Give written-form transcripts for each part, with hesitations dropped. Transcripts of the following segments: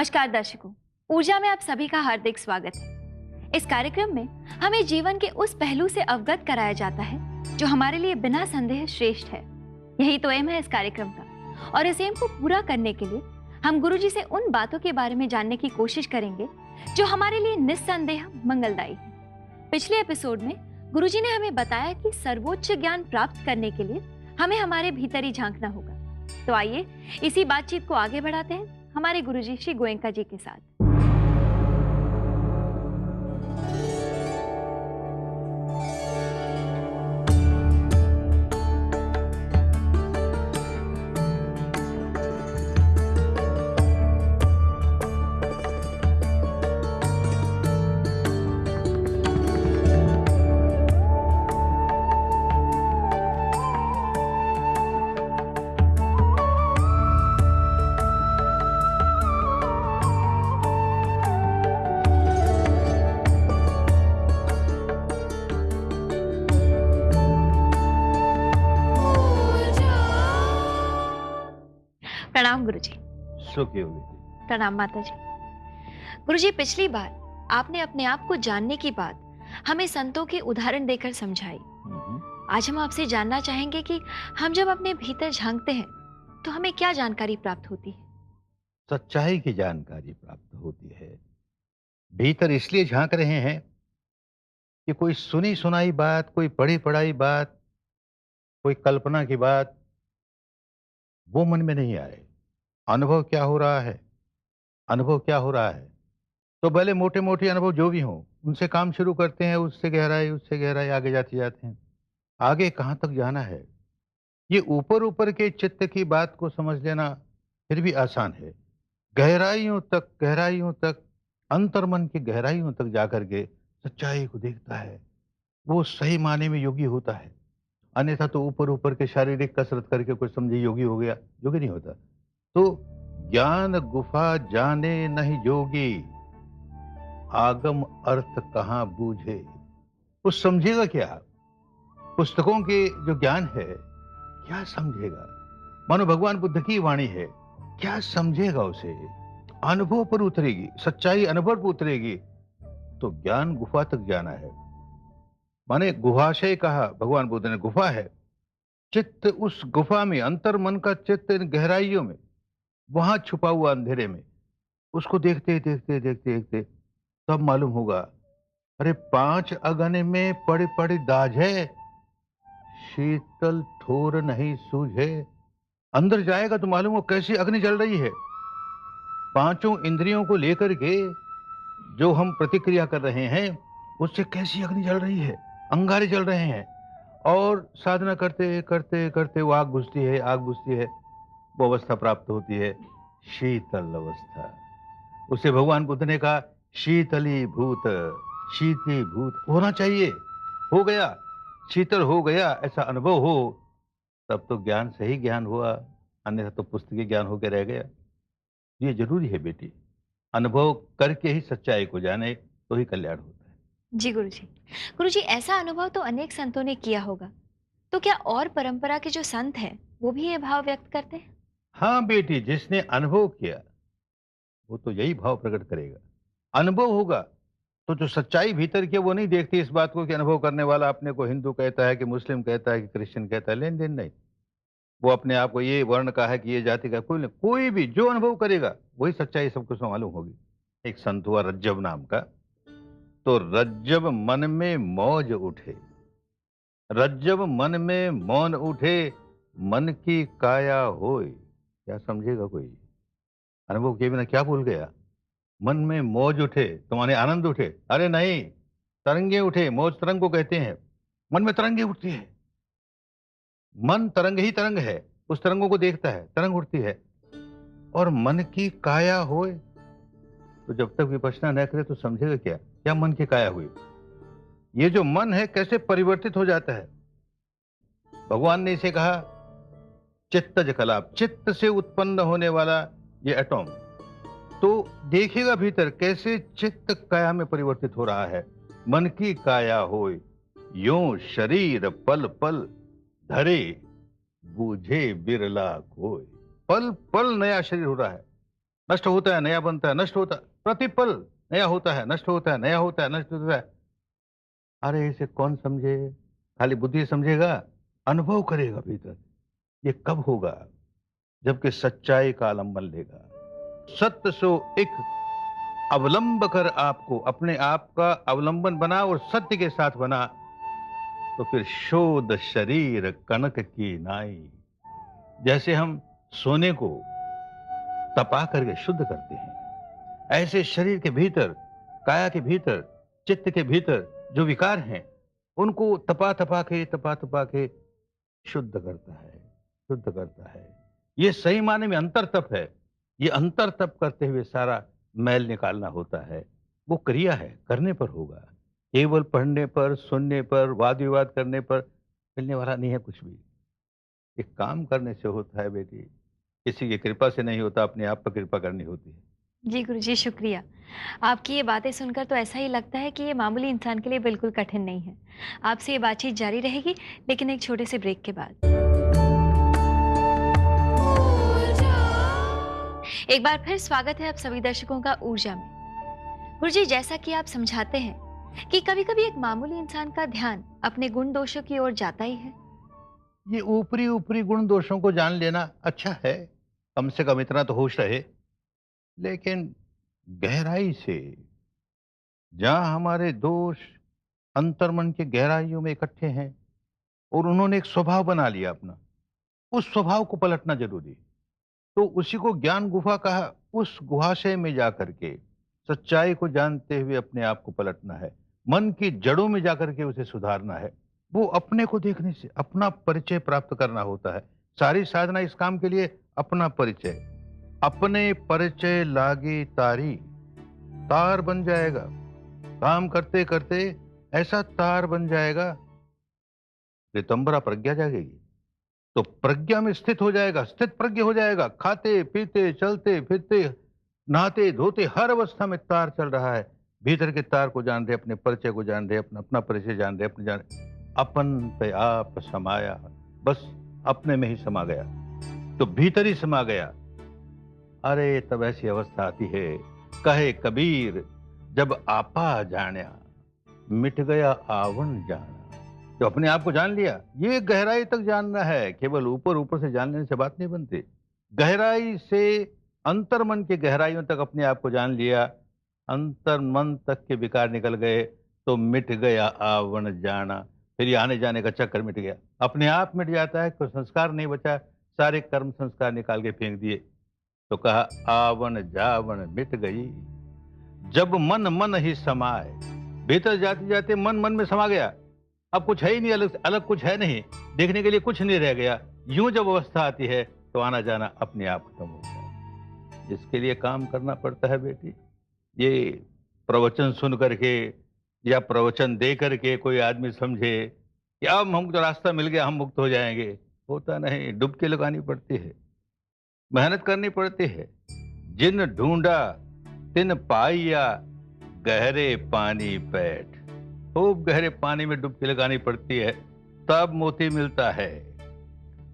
नमस्कार दर्शकों, ऊर्जा में आप सभी का हार्दिक स्वागत है। इस कार्यक्रम में हमें जीवन के उस पहलू से अवगत कराया जाता है जो हमारे लिए बिना संदेह श्रेष्ठ है। यही तो एम है इस कार्यक्रम का, और इस एम को पूरा करने के लिए हम गुरुजी से उन बातों के बारे में जानने की कोशिश करेंगे जो हमारे लिए निस्संदेह मंगलदायी है। पिछले एपिसोड में गुरुजी ने हमें बताया कि सर्वोच्च ज्ञान प्राप्त करने के लिए हमें हमारे भीतर ही झांकना होगा। तो आइए इसी बातचीत को आगे बढ़ाते हैं हमारे गुरुजी श्री गोयंका जी के साथ। प्रणाम गुरुजी। सुखी होगी जी। प्रणाम माता जी। गुरुजी, पिछली बार आपने अपने आप को जानने की बात हमें संतों के उदाहरण देकर समझाई। आज हम आपसे जानना चाहेंगे कि हम जब अपने भीतर झांकते हैं तो हमें क्या जानकारी प्राप्त होती है? सच्चाई की जानकारी प्राप्त होती है। भीतर इसलिए झांक रहे हैं कि कोई सुनी सुनाई बात, कोई पढ़ी पढ़ाई बात, कोई कल्पना की बात वो मन में नहीं आए। अनुभव क्या हो रहा है, अनुभव क्या हो रहा है, तो भले मोटे मोटे अनुभव जो भी हों उनसे काम शुरू करते हैं। उससे गहराई आगे जाते जाते हैं। आगे कहाँ तक जाना है, ये ऊपर ऊपर के चित्त की बात को समझ लेना फिर भी आसान है। गहराइयों तक अंतर्मन की गहराइयों तक जाकर के सच्चाई को देखता है, वो सही माने में योगी होता है। अन्यथा तो ऊपर ऊपर के शारीरिक कसरत करके कुछ समझे योगी हो गया, योगी नहीं होता। तो ज्ञान गुफा जाने नहीं जोगी, आगम अर्थ कहाँ बूझे। वो समझेगा क्या? पुस्तकों के जो ज्ञान है क्या समझेगा? मानो भगवान बुद्ध की वाणी है, क्या समझेगा उसे? अनुभव पर उतरेगी, सच्चाई अनुभव पर उतरेगी तो ज्ञान गुफा तक जाना है। माने गुहाशय कहा भगवान बुद्ध ने, गुफा है। चित्त उस गुफा में, अंतर मन का चित्त इन गहराइयों में, वहां छुपा हुआ अंधेरे में, उसको देखते देखते देखते देखते तब मालूम होगा, अरे 5 अगन में पड़ी पड़ी दाज है, शीतल ठोर नहीं सूझे। अंदर जाएगा तो मालूम हो कैसी अग्नि जल रही है। 5 इंद्रियों को लेकर के जो हम प्रतिक्रिया कर रहे हैं उससे कैसी अग्नि जल रही है, अंगारे जल रहे हैं। और साधना करते करते करते वो आग बुझती है, वो अवस्था प्राप्त होती है शीतल अवस्था। उसे भगवान बुद्ध ने कहा शीतली भूत, शीती भूत होना चाहिए। हो गया, शीतल हो गया, ऐसा अनुभव हो तब तो ज्ञान सही ज्ञान हुआ, अन्यथा तो पुस्तकीय ज्ञान होकर रह गया। ये जरूरी है बेटी, अनुभव करके ही सच्चाई को जाने तो ही कल्याण होता है। जी गुरुजी। गुरुजी, ऐसा अनुभव तो अनेक संतों ने किया होगा, तो क्या और परंपरा के जो संत हैं वो भी ये भाव व्यक्त करते हैं? हाँ बेटी, जिसने अनुभव किया वो तो यही भाव प्रकट करेगा। अनुभव होगा तो जो सच्चाई भीतर की है, वो नहीं देखती इस बात को कि अनुभव करने वाला अपने को हिंदू कहता है कि मुस्लिम कहता है कि क्रिश्चियन कहता है, लेन देन नहीं। वो अपने आप को ये वर्ण का है कि ये जाति का, कोई नहीं। कोई भी जो अनुभव करेगा वही सच्चाई सबको मालूम होगी। एक संत हुआ रज्जब नाम का, तो रज्जब मन में मौज उठे, रज्जब मन में मौन उठे, मन की काया होय। क्या समझेगा कोई? अनुभव किए बिना क्या भूल गया? मन में मौज उठे तो माने आनंद उठे? अरे नहीं, तरंगे उठे। मौज तरंग को कहते हैं। मन में तरंगे उठती है, मन तरंग ही तरंग है, उस तरंगों को देखता है, तरंग उठती है। और मन की काया होए, तो जब तक विपश्यना न करे तो समझेगा क्या? क्या मन की काया हुई? ये जो मन है कैसे परिवर्तित हो जाता है। भगवान ने इसे कहा चित्तज कलाप, चित्त से उत्पन्न होने वाला ये एटॉम। तो देखेगा भीतर कैसे चित्त काया में परिवर्तित हो रहा है। मन की काया होय, यों शरीर पल पल धरे, बूझे बिरला कोय। पल पल नया शरीर हो रहा है। नष्ट होता है नया बनता है, नष्ट होता है प्रतिपल, नया होता है नष्ट होता है, नया होता है नष्ट होता है। अरे इसे कौन समझे? खाली बुद्धि समझेगा, अनुभव करेगा भीतर। ये कब होगा? जबकि सच्चाई का आलंबन लेगा। सत्य सो एक अवलंब कर आपको अपने आप का अवलंबन बना और सत्य के साथ बना, तो फिर शोध शरीर कनक की नाई। जैसे हम सोने को तपा करके शुद्ध करते हैं, ऐसे शरीर के भीतर, काया के भीतर, चित्त के भीतर जो विकार हैं, उनको तपा तपा के शुद्ध करता है, शुद्ध करता है। ये सही माने में अंतर तप है। ये अंतर तप करते हुए सारा मैल निकालना होता है। वो क्रिया है, करने पर होगा। केवल पढ़ने पर, सुनने पर, वाद विवाद करने पर मिलने वाला नहीं है कुछ भी। एक काम करने से होता है बेटी। किसी की कृपा से नहीं होता, अपने आप पर कृपा करनी होती है। जी गुरुजी, शुक्रिया। आपकी ये बातें सुनकर तो ऐसा ही लगता है कि ये मामूली इंसान के लिए बिल्कुल कठिन नहीं है। आपसे ये बातचीत जारी रहेगी, लेकिन एक छोटे से ब्रेक के बाद। एक बार फिर स्वागत है आप सभी दर्शकों का ऊर्जा में। गुरुजी, जैसा कि आप समझाते हैं कि कभी-कभी एक मामूली इंसान का ध्यान अपने गुण दोषों की ओर जाता ही है। ये ऊपरी ऊपरी गुण दोषों को जान लेना अच्छा है, कम से कम इतना तो होश रहे। लेकिन गहराई से, जहां हमारे दोष अंतर्मन के गहराइयों में इकट्ठे हैं और उन्होंने एक स्वभाव बना लिया अपना, उस स्वभाव को पलटना जरूरी है। तो उसी को ज्ञान गुफा कहा। उस गुहाशय में जाकर के सच्चाई को जानते हुए अपने आप को पलटना है, मन की जड़ों में जाकर के उसे सुधारना है। वो अपने को देखने से अपना परिचय प्राप्त करना होता है। सारी साधना इस काम के लिए अपना परिचय। अपने परिचय लागी तारी, तार बन जाएगा। काम करते करते ऐसा तार बन जाएगा, रितंबरा प्रज्ञा जागेगी। तो प्रज्ञा में स्थित हो जाएगा, स्थित प्रज्ञ हो जाएगा। खाते पीते चलते फिरते नहाते धोते हर अवस्था में तार चल रहा है। भीतर के तार को जान रहे, अपने परिचय को जान रहे, अपना अपना परिचय जान रहे, अपने जान अपन पे आप समाया, बस अपने में ही समा गया, तो भीतर ही समा गया। अरे तब ऐसी अवस्था आती है, कहे कबीर जब आपा जाना, मिट गया आवन जाना। जो अपने आप को जान लिया, ये गहराई तक जानना है। केवल ऊपर ऊपर से जान लेने से बात नहीं बनती। गहराई से अंतर मन की गहराइयों तक अपने आप को जान लिया, अंतर मन तक के विकार निकल गए, तो मिट गया आवन जाना। फिर ये आने जाने का चक्कर मिट गया, अपने आप मिट जाता है। कोई संस्कार नहीं बचा, सारे कर्म संस्कार निकाल के फेंक दिए। तो कहा आवन जावन मिट गई, जब मन मन ही समाए। भीतर जाते जाते मन मन में समा गया। अब कुछ है ही नहीं, अलग अलग कुछ है नहीं, देखने के लिए कुछ नहीं रह गया। यूं जब अवस्था आती है तो आना जाना अपने आप खत्म हो गया। जिसके लिए काम करना पड़ता है बेटी, ये प्रवचन सुन करके या प्रवचन दे करके कोई आदमी समझे कि अब हमको तो रास्ता मिल गया, हम मुक्त हो जाएंगे, होता नहीं। डुबकी लगानी पड़ती है, मेहनत करनी पड़ती है। जिन ढूंढा तिन पाइया, गहरे पानी पैठ। खूब गहरे पानी में डुबकी लगानी पड़ती है, तब मोती मिलता है।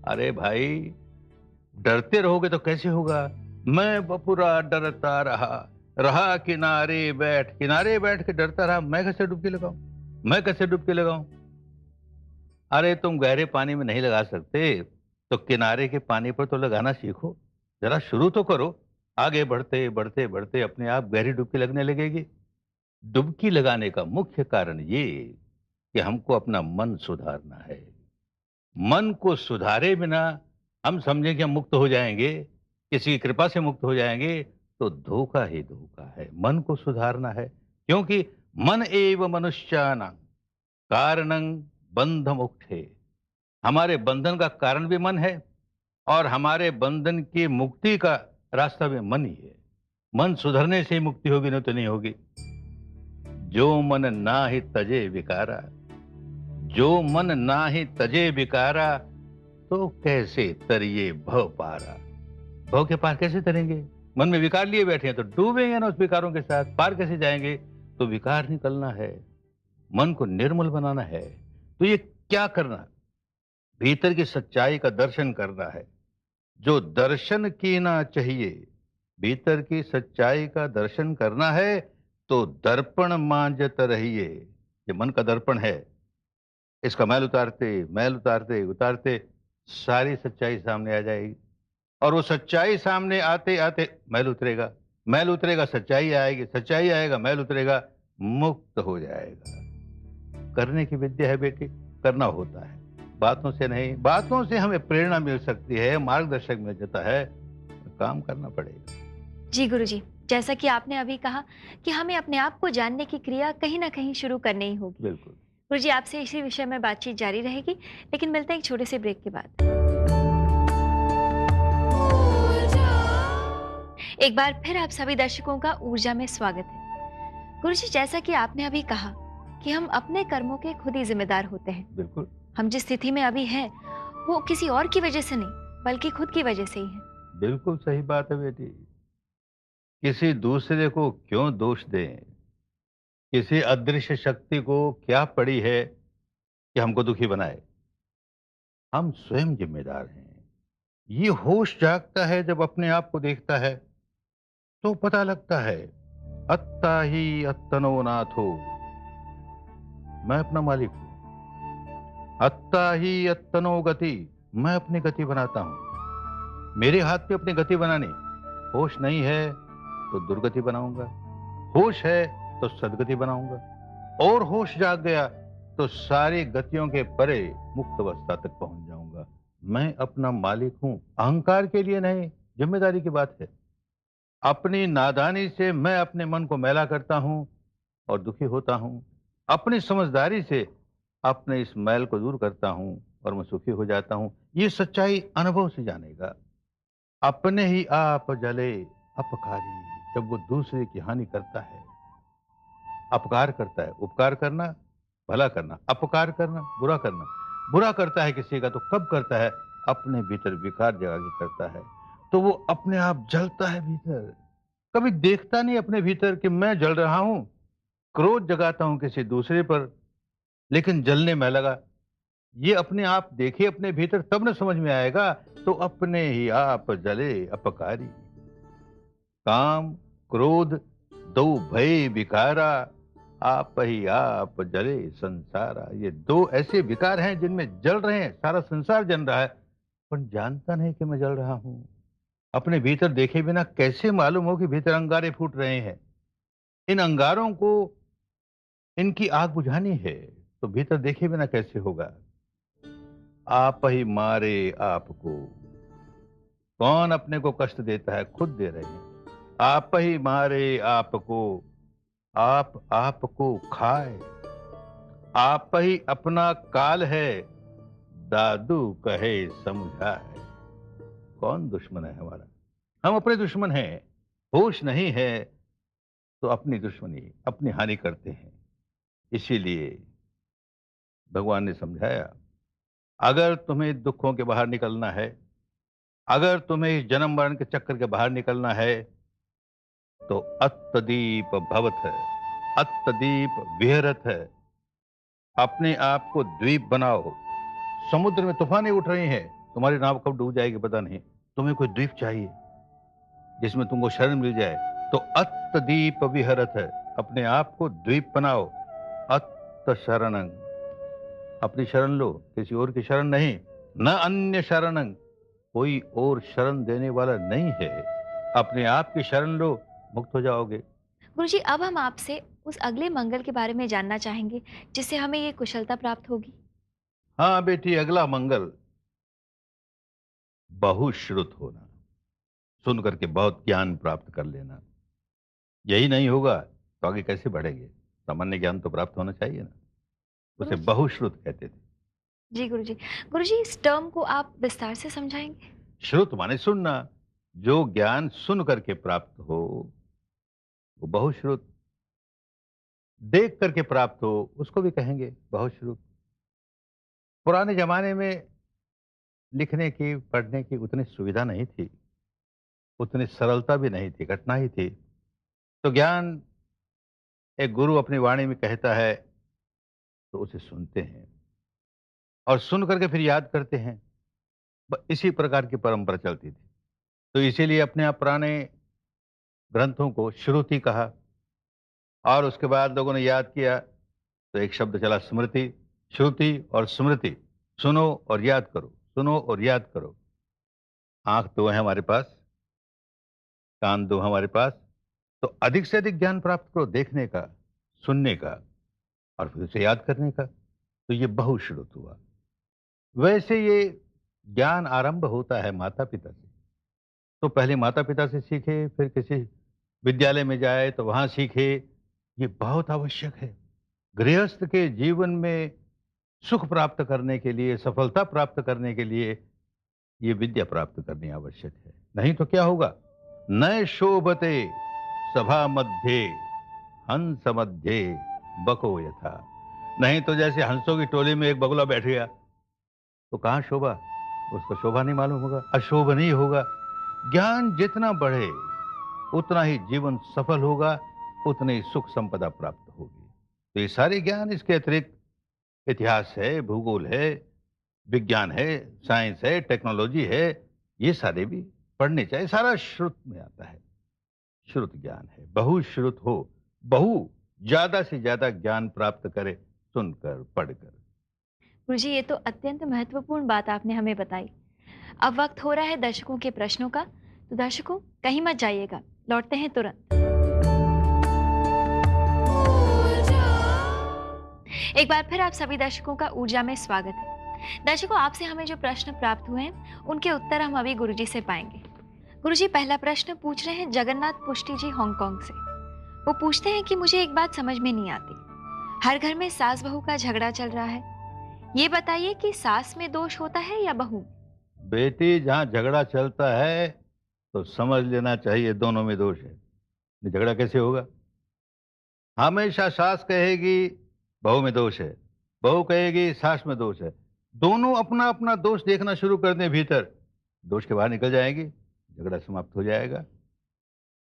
अरे भाई, डरते रहोगे तो कैसे होगा? मैं बपुरा डरता रहा, रहा किनारे बैठ के डरता रहा। मैं कैसे डुबकी लगाऊं, मैं कैसे डुबकी लगाऊं? अरे तुम गहरे पानी में नहीं लगा सकते तो किनारे के पानी पर तो लगाना सीखो, जरा शुरू तो करो। आगे बढ़ते बढ़ते बढ़ते अपने आप गहरी डुबकी लगने लगेगी। डुबकी लगाने का मुख्य कारण ये कि हमको अपना मन सुधारना है। मन को सुधारे बिना हम समझें कि हम मुक्त हो जाएंगे, किसी की कृपा से मुक्त हो जाएंगे, तो धोखा ही धोखा है। मन को सुधारना है, क्योंकि मन एव मनुष्याणां कारणं बंध मुक्ते। हमारे बंधन का कारण भी मन है और हमारे बंधन की मुक्ति का रास्ता भी मन ही है। मन सुधरने से ही मुक्ति होगी, नहीं तो नहीं होगी। जो मन ना ही तजे विकारा, जो मन ना ही तजे विकारा, तो कैसे तरिए भव पारा। भव के पार कैसे तरेंगे? मन में विकार लिए बैठे हैं तो डूबेंगे ना उस विकारों के साथ। पार कैसे जाएंगे? तो विकार निकलना है, मन को निर्मल बनाना है। तो ये क्या करना? भीतर की सच्चाई का दर्शन करना है। जो दर्शन कीना चाहिए, भीतर की सच्चाई का दर्शन करना है तो दर्पण मांझत रहिए। ये मन का दर्पण है, इसका मैल उतारते उतारते सारी सच्चाई सामने आ जाएगी। और वो सच्चाई सामने आते आते मैल उतरेगा सच्चाई आएगी, सच्चाई आएगा मैल उतरेगा, मुक्त हो जाएगा। करने की विद्या है बेटी, करना होता है, बातों से नहीं। बातों से हमें प्रेरणा मिल सकती है, मार्गदर्शक मिल जाता है, काम करना पड़ेगा। जी गुरुजी, जैसा कि आपने अभी कहा कि हमें अपने आप को जानने की क्रिया कहीं ना कहीं शुरू करनी ही होगी। बिल्कुल। गुरुजी, आपसे इसी विषय में बातचीत जारी रहेगी, लेकिन मिलते हैं एक छोटे से ब्रेक के बाद। एक बार फिर आप सभी दर्शकों का ऊर्जा में स्वागत है। गुरुजी, जैसा कि आपने अभी कहा कि हम अपने कर्मों के खुद ही जिम्मेदार होते हैं। बिल्कुल। हम जिस स्थिति में अभी हैं, वो किसी और की वजह से नहीं, बल्कि खुद की वजह से ही है। बिल्कुल सही बात है बेटी। किसी दूसरे को क्यों दोष दें? किसी अदृश्य शक्ति को क्या पड़ी है कि हमको दुखी बनाए? हम स्वयं जिम्मेदार हैं। ये होश जागता है जब अपने आप को देखता है, तो पता लगता है अत्ता ही अत्तनो नाथो, मैं अपना मालिक हूं। अत्ता ही अत्तनो गति, मैं अपनी गति बनाता हूं। मेरे हाथ पे अपनी गति बनानी। होश नहीं है तो दुर्गति बनाऊंगा, होश है तो सदगति बनाऊंगा, और होश जाग गया तो सारी गतियों के परे मुक्त अवस्था तक पहुंच जाऊंगा। मैं अपना मालिक हूं, अहंकार के लिए नहीं, जिम्मेदारी की बात है। अपनी नादानी से मैं अपने मन को मैला करता हूं और दुखी होता हूं। अपनी समझदारी से अपने इस मैल को दूर करता हूं और मैं सुखी हो जाता हूं। ये सच्चाई अनुभव से जानेगा। अपने ही आप जले अपकारी, जब वो दूसरे की हानि करता है। अपकार करता है, उपकार करना, भला करना, अपकार करना, बुरा करना। बुरा करता है किसी का तो कब करता है? अपने भीतर विकार जगा के करता है, तो वो अपने आप जलता है भीतर। कभी देखता नहीं अपने भीतर कि मैं जल रहा हूं। क्रोध जगाता हूं किसी दूसरे पर, लेकिन जलने में लगा। ये अपने आप देखे अपने भीतर, तब न समझ में आएगा। तो अपने ही आप जले अपकारी। काम क्रोध दो भय विकारा, आप ही आप जले संसारा। ये दो ऐसे विकार हैं जिनमें जल रहे हैं, सारा संसार जल रहा है, पर जानता नहीं कि मैं जल रहा हूं। अपने भीतर देखे बिना कैसे मालूम हो कि भीतर अंगारे फूट रहे हैं? इन अंगारों को, इनकी आग बुझानी है, तो भीतर देखे बिना कैसे होगा? आप ही मारे आपको। कौन अपने को कष्ट देता है? खुद दे रहे हैं। आप ही मारे आपको, आप आपको खाए। आप ही अपना काल है, दादू कहे समझाए। कौन दुश्मन है हमारा? हम अपने दुश्मन हैं। होश नहीं है तो अपनी दुश्मनी, अपनी हानि करते हैं। इसीलिए भगवान ने समझाया, अगर तुम्हें दुखों के बाहर निकलना है, अगर तुम्हें इस जन्म मरण के चक्कर के बाहर निकलना है, तो अत्तदीप भवत है, अत्तदीप विहरत है। अपने आप को द्वीप बनाओ। समुद्र में तूफानें उठ रही हैं, तुम्हारी नाव कब डूब जाएगी पता नहीं। तुम्हें कोई द्वीप चाहिए जिसमें तुमको शरण मिल जाए, तो अत्तदीप विहरत है। अपने आप को द्वीप बनाओ। अत्त शरणं, अपनी शरण लो, किसी और की शरण नहीं। न अन्य शरणं, कोई और शरण देने वाला नहीं है। अपने आप की शरण लो, मुक्त हो जाओगे। गुरुजी, अब हम आपसे उस अगले मंगल के बारे में जानना चाहेंगे, जिससे हमें ये कुशलता प्राप्त होगी। हाँ बेटी, अगला मंगल बहुश्रुत होना, सुन करके बहुत ज्ञान प्राप्त कर लेना। यही नहीं होगा तो आगे कैसे बढ़ेंगे? सामान्य ज्ञान तो प्राप्त होना चाहिए ना। उसे गुरुजी। बहुश्रुत कहते थे। जी गुरुजी। गुरुजी, इस टर्म को आप विस्तार से समझाएंगे? श्रुत माने सुनना। जो ज्ञान सुन करके प्राप्त हो वो बहुश्रुत। देख करके प्राप्त हो उसको भी कहेंगे बहुश्रुत। पुराने जमाने में लिखने की, पढ़ने की उतनी सुविधा नहीं थी, उतनी सरलता भी नहीं थी, कठिनाई थी। तो ज्ञान एक गुरु अपनी वाणी में कहता है तो उसे सुनते हैं, और सुन करके फिर याद करते हैं। इसी प्रकार की परंपरा चलती थी। तो इसीलिए अपने आप पुराने ग्रंथों को श्रुति कहा, और उसके बाद लोगों ने याद किया तो एक शब्द चला स्मृति। श्रुति और स्मृति, सुनो और याद करो, सुनो और याद करो। आंख दो है हमारे पास, कान दो हमारे पास, तो अधिक से अधिक ज्ञान प्राप्त करो, देखने का, सुनने का और फिर उसे याद करने का। तो ये बहुश्रुत हुआ। वैसे ये ज्ञान आरंभ होता है माता पिता से। तो पहले माता पिता से सीखे, फिर किसी विद्यालय में जाए तो वहां सीखे। ये बहुत आवश्यक है। गृहस्थ के जीवन में सुख प्राप्त करने के लिए, सफलता प्राप्त करने के लिए ये विद्या प्राप्त करनी आवश्यक है। नहीं तो क्या होगा? न शोभते सभा मध्य हंस मध्य बको यथा। नहीं तो जैसे हंसों की टोली में एक बगुला बैठ गया तो कहां शोभा, उसको शोभा नहीं मालूम होगा, अशोभनीय होगा। ज्ञान जितना बढ़े उतना ही जीवन सफल होगा, उतनी ही सुख संपदा प्राप्त होगी। तो ये सारे ज्ञान, इसके अतिरिक्त इतिहास है, भूगोल है, विज्ञान है, साइंस है, टेक्नोलॉजी है, ये सारे भी पढ़ने चाहिए। सारा श्रुत में आता है। श्रुत ज्ञान है, बहुश्रुत हो, बहु ज्यादा से ज्यादा ज्ञान प्राप्त करे, सुनकर पढ़कर। गुरुजी, ये तो अत्यंत महत्वपूर्ण बात आपने हमें बताई। अब वक्त हो रहा है दर्शकों के प्रश्नों का, तो दर्शकों कहीं मत जाइएगा, लौटते हैं तुरंत। एक बार फिर आप सभी दर्शकों का ऊर्जा में स्वागत है। दर्शकों, आपसे हमें जो प्रश्न प्राप्त हुए हैं उनके उत्तर हम अभी गुरुजी से पाएंगे। गुरुजी, पहला प्रश्न पूछ रहे हैं जगन्नाथ पुष्टि जी हांगकांग से। वो पूछते हैं कि मुझे एक बात समझ में नहीं आती, हर घर में सास बहू का झगड़ा चल रहा है, ये बताइए कि सास में दोष होता है या बहू? बेटी, जहां झगड़ा चलता है तो समझ लेना चाहिए दोनों में दोष है। ये झगड़ा कैसे होगा? हमेशा सास कहेगी बहू में दोष है, बहू कहेगी सास में दोष है। दोनों अपना अपना दोष देखना शुरू कर दें भीतर, दोष के बाहर निकल जाएंगे, झगड़ा समाप्त हो जाएगा।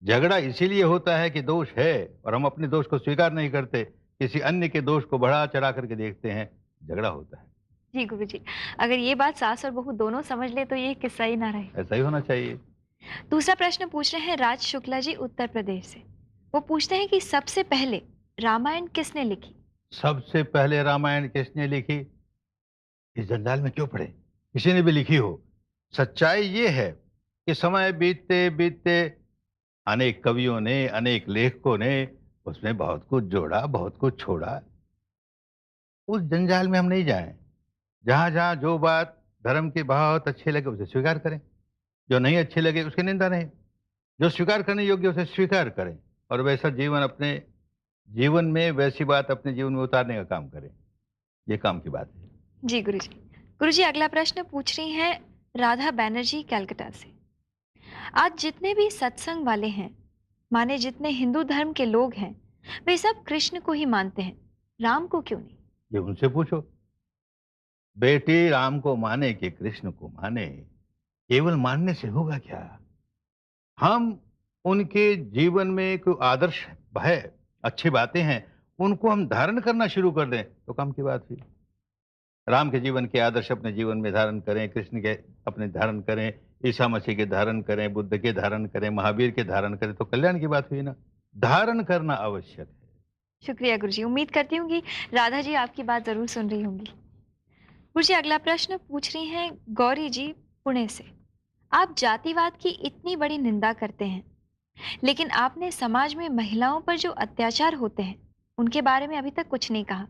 झगड़ा इसीलिए होता है कि दोष है और हम अपने दोष को स्वीकार नहीं करते, किसी अन्य के दोष को बढ़ा चढ़ा करके देखते हैं, झगड़ा होता है। जी गुरुजी, अगर ये बात सास और बहू दोनों समझ ले तो ये किस्सा ही ना रहे। ऐसा ही होना चाहिए। दूसरा प्रश्न पूछ रहे हैं राज शुक्ला जी उत्तर प्रदेश से। वो पूछते हैं कि सबसे पहले रामायण किसने लिखी? सबसे पहले रामायण किसने लिखी? इस जंजाल में क्यों पड़े, किसी ने भी लिखी हो। सच्चाई ये है कि समय बीतते बीतते अनेक कवियों ने, अनेक लेखकों ने उसमें बहुत कुछ जोड़ा, बहुत कुछ छोड़ा। उस जंजाल में हम नहीं जाएं। जहां जहां जो बात धर्म की बहुत अच्छी लगे उसे स्वीकार करें, जो नहीं अच्छी लगे उसकी निंदा नहीं, जो स्वीकार करने योग्य उसे स्वीकार करें और वैसा जीवन अपने जीवन में, वैसी बात अपने जीवन में उतारने का काम करें। ये काम की बात है। जी गुरुजी। गुरुजी, अगला प्रश्न पूछ रही हैं राधा बैनर्जी कलकत्ता से। आज जितने भी सत्संग वाले हैं, माने जितने हिंदू धर्म के लोग हैं, वे सब कृष्ण को ही मानते हैं, राम को क्यों नहीं? ये उनसे पूछो। बेटी, राम को माने कि कृष्ण को माने, केवल मानने से होगा क्या? हम उनके जीवन में कोई आदर्श है, अच्छी बातें हैं, उनको हम धारण करना शुरू कर दें तो काम की बात हुई। राम के जीवन के आदर्श अपने जीवन में धारण करें, कृष्ण के अपने धारण करें, ईसा मसीह के धारण करें, बुद्ध के धारण करें, महावीर के धारण करें, तो कल्याण की बात हुई ना। धारण करना आवश्यक है। शुक्रिया गुरुजी, उम्मीद करती हूँ कि राधा जी आपकी बात जरूर सुन रही होंगी। गुरुजी, अगला प्रश्न पूछ रही हैं गौरी जी पुणे से। आप जातिवाद की इतनी बड़ी निंदा करते हैं, लेकिन आपने समाज में महिलाओं पर जो अत्याचार होते हैं उनके बारे में अभी तक कुछ नहीं कहा।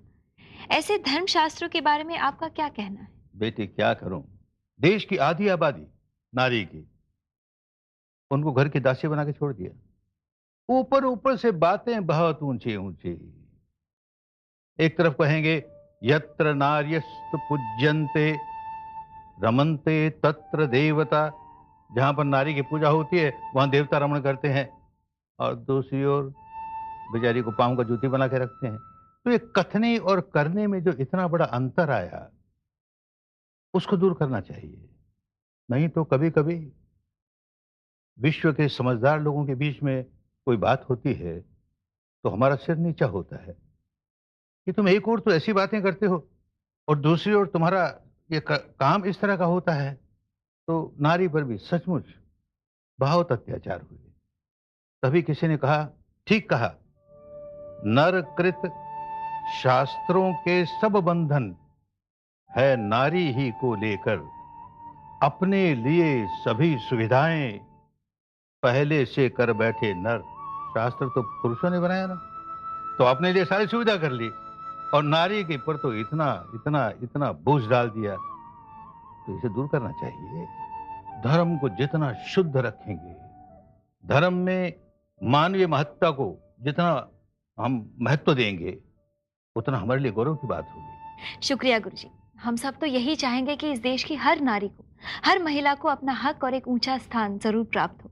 ऐसे धर्मशास्त्रों के बारे में आपका क्या कहना है? बेटी, क्या करूं, देश की आधी आबादी नारी की, उनको घर की दासी बना के छोड़ दिया। ऊपर ऊपर से बातें बहुत ऊंची ऊंची। एक तरफ कहेंगे यत्र नार्यस्तु पूज्यन्ते रमन्ते तत्र देवता, जहां पर नारी की पूजा होती है वहां देवता रमण करते हैं, और दूसरी ओर बेचारी को पांव का जूती बना के रखते हैं। तो ये कथने और करने में जो इतना बड़ा अंतर आया, उसको दूर करना चाहिए। नहीं तो कभी कभी विश्व के समझदार लोगों के बीच में कोई बात होती है तो हमारा सिर नीचा होता है कि तुम एक ओर तो ऐसी बातें करते हो और दूसरी ओर तुम्हारा ये काम इस तरह का होता है। तो नारी पर भी सचमुच बहुत अत्याचार हुए। तभी किसी ने कहा, ठीक कहा, नर कृत शास्त्रों के सब बंधन है नारी ही को लेकर, अपने लिए सभी सुविधाएं पहले से कर बैठे नर। शास्त्र तो पुरुषों ने बनाया ना, तो अपने लिए सारी सुविधा कर ली और नारी के ऊपर तो इतना इतना इतना बोझ डाल दिया। तो इसे दूर करना चाहिए। धर्म को जितना शुद्ध रखेंगे, धर्म में मानवीय महत्ता को जितना हम महत्व देंगे, उतना हमारे लिए गौरव की बात होगी। शुक्रिया गुरुजी। हम सब तो यही चाहेंगे कि इस देश की हर नारी को, हर महिला को अपना हक और एक ऊंचा स्थान जरूर प्राप्त हो।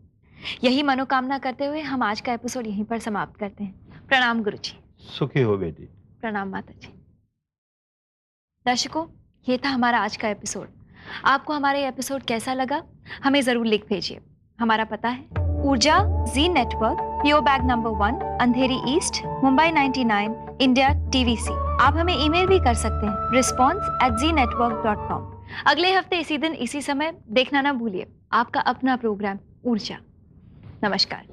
यही मनोकामना करते हुए हम आज का एपिसोड यहीं पर समाप्त करते हैं। प्रणाम गुरुजी। सुखी हो बेटी। प्रणाम माता जी। दर्शकों, ये था हमारा आज का एपिसोड। आपको हमारा ये एपिसोड कैसा लगा हमें जरूर लिख भेजिए। हमारा पता है ऊर्जा G network, PO bag number 1, अंधेरी ईस्ट, मुंबई 99, इंडिया, TVC। आप हमें ईमेल भी कर सकते हैं response@znetwork.com। अगले हफ्ते इसी दिन इसी समय देखना ना भूलिए आपका अपना प्रोग्राम ऊर्जा। नमस्कार।